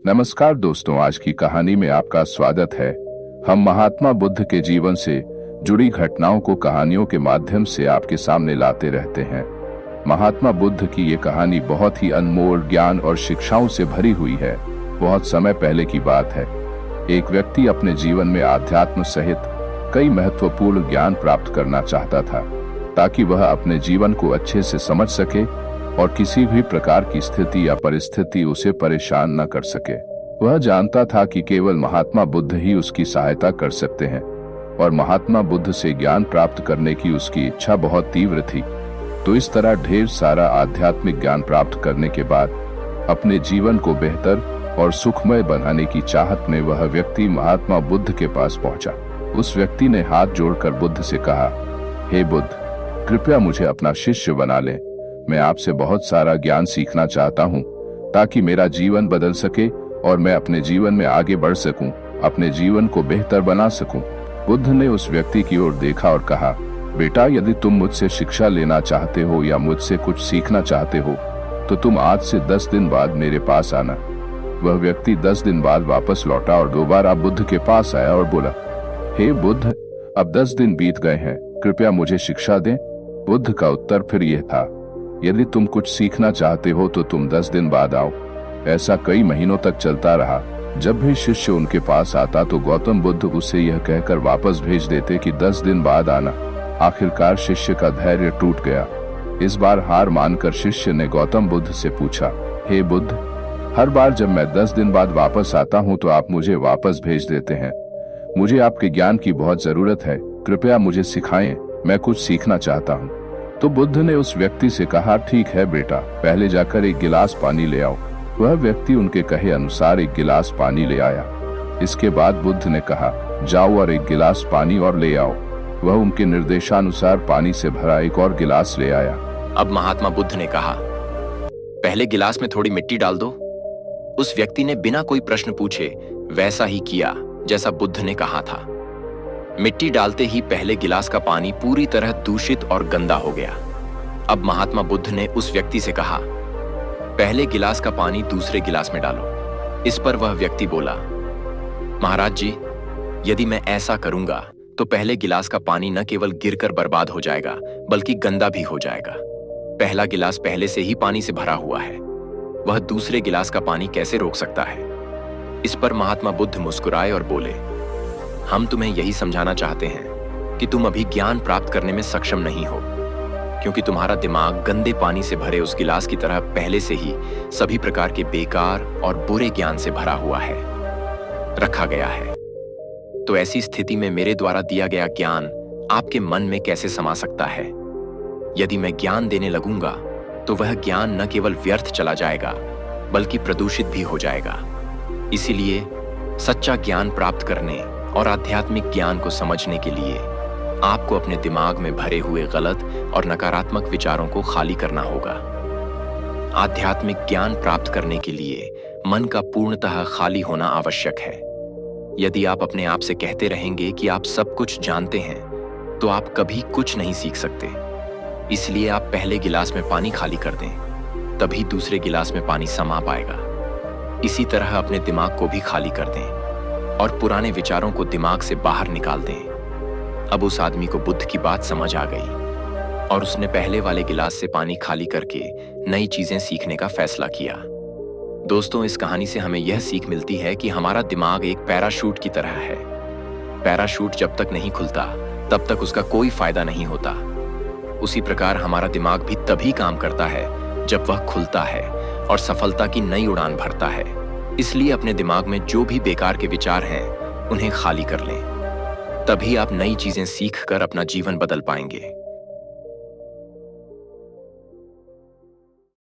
नमस्कार दोस्तों, आज की कहानी में आपका स्वागत है। हम महात्मा बुद्ध के जीवन से जुड़ी घटनाओं को कहानियों के माध्यम से आपके सामने लाते रहते हैं। महात्मा बुद्ध की ये कहानी बहुत ही अनमोल ज्ञान और शिक्षाओं से भरी हुई है। बहुत समय पहले की बात है। एक व्यक्ति अपने जीवन में आध्यात्म सहित कई महत्वपूर्ण ज्ञान प्राप्त करना चाहता था, ताकि वह अपने जीवन को अच्छे से समझ सके और किसी भी प्रकार की स्थिति या परिस्थिति उसे परेशान न कर सके। वह जानता था कि केवल महात्मा बुद्ध ही उसकी सहायता कर सकते हैं और महात्मा बुद्ध से ज्ञान प्राप्त करने की उसकी इच्छा बहुत तीव्र थी। तो इस तरह ढेर सारा आध्यात्मिक ज्ञान प्राप्त करने के बाद अपने जीवन को बेहतर और सुखमय बनाने की चाहत में वह व्यक्ति महात्मा बुद्ध के पास पहुंचा। उस व्यक्ति ने हाथ जोड़कर बुद्ध से कहा, हे बुद्ध, कृपया मुझे अपना शिष्य बना ले। मैं आपसे बहुत सारा ज्ञान सीखना चाहता हूँ, ताकि मेरा जीवन बदल सके और मैं अपने जीवन में आगे बढ़ सकूं, अपने जीवन को बेहतर बना सकूं। बुद्ध ने उस व्यक्ति की ओर देखा और कहा, बेटा, यदि तुम मुझसे शिक्षा लेना चाहते हो या मुझसे कुछ सीखना चाहते हो तो तुम आज से 10 दिन बाद मेरे पास आना। वह व्यक्ति 10 दिन बाद वापस लौटा और दोबारा बुद्ध के पास आया और बोला, हे बुद्ध, अब 10 दिन बीत गए हैं, कृपया मुझे शिक्षा दें। बुद्ध का उत्तर फिर यह था, यदि तुम कुछ सीखना चाहते हो तो तुम 10 दिन बाद आओ। ऐसा कई महीनों तक चलता रहा। जब भी शिष्य उनके पास आता तो गौतम बुद्ध उसे यह कहकर वापस भेज देते कि 10 दिन बाद आना। आखिरकार शिष्य का धैर्य टूट गया। इस बार हार मानकर शिष्य ने गौतम बुद्ध से पूछा, हे बुद्ध, हर बार जब मैं 10 दिन बाद वापस आता हूँ तो आप मुझे वापस भेज देते हैं। मुझे आपके ज्ञान की बहुत जरूरत है, कृपया मुझे सिखाएं, मैं कुछ सीखना चाहता हूँ। तो बुद्ध ने उस व्यक्ति से कहा, ठीक है बेटा, पहले जाकर एक गिलास पानी ले आओ। वह व्यक्ति उनके कहे अनुसार एक गिलास पानी ले आया। इसके बाद बुद्ध ने कहा, जाओ और एक गिलास पानी और ले आओ। वह उनके निर्देशानुसार पानी से भरा एक और गिलास ले आया। अब महात्मा बुद्ध ने कहा, पहले गिलास में थोड़ी मिट्टी डाल दो। उस व्यक्ति ने बिना कोई प्रश्न पूछे वैसा ही किया जैसा बुद्ध ने कहा था। मिट्टी डालते ही पहले गिलास का पानी पूरी तरह दूषित और गंदा हो गया। अब महात्मा बुद्ध ने उस व्यक्ति से कहा, पहले गिलास का पानी दूसरे गिलास में डालो। इस पर वह व्यक्ति बोला, महाराज जी, यदि मैं ऐसा करूंगा तो पहले गिलास का पानी न केवल गिरकर बर्बाद हो जाएगा बल्कि गंदा भी हो जाएगा। पहला गिलास पहले से ही पानी से भरा हुआ है, वह दूसरे गिलास का पानी कैसे रोक सकता है। इस पर महात्मा बुद्ध मुस्कुराए और बोले, हम तुम्हें यही समझाना चाहते हैं कि तुम अभी ज्ञान प्राप्त करने में सक्षम नहीं हो, क्योंकि तुम्हारा दिमाग गंदे पानी से भरे उस गिलास की तरह पहले से ही सभी प्रकार के बेकार और बुरे ज्ञान से भरा हुआ है, रखा गया है। तो ऐसी स्थिति में मेरे द्वारा दिया गया ज्ञान आपके मन में कैसे समा सकता है। यदि मैं ज्ञान देने लगूंगा तो वह ज्ञान न केवल व्यर्थ चला जाएगा बल्कि प्रदूषित भी हो जाएगा। इसीलिए सच्चा ज्ञान प्राप्त करने और आध्यात्मिक ज्ञान को समझने के लिए आपको अपने दिमाग में भरे हुए गलत और नकारात्मक विचारों को खाली करना होगा। आध्यात्मिक ज्ञान प्राप्त करने के लिए मन का पूर्णतः खाली होना आवश्यक है। यदि आप अपने आप से कहते रहेंगे कि आप सब कुछ जानते हैं तो आप कभी कुछ नहीं सीख सकते। इसलिए आप पहले गिलास में पानी खाली कर दें, तभी दूसरे गिलास में पानी समा पाएगा। इसी तरह अपने दिमाग को भी खाली कर दें और पुराने विचारों को दिमाग से बाहर निकाल दें। अब उस आदमी को बुद्ध की बात समझ आ गई और उसने पहले वाले गिलास से पानी खाली करके नई चीजें सीखने का फैसला किया। दोस्तों, इस कहानी से हमें यह सीख मिलती है कि हमारा दिमाग एक पैराशूट की तरह है। पैराशूट जब तक नहीं खुलता तब तक उसका कोई फायदा नहीं होता। उसी प्रकार हमारा दिमाग भी तभी काम करता है जब वह खुलता है और सफलता की नई उड़ान भरता है। इसलिए अपने दिमाग में जो भी बेकार के विचार हैं उन्हें खाली कर लें, तभी आप नई चीजें सीखकर अपना जीवन बदल पाएंगे।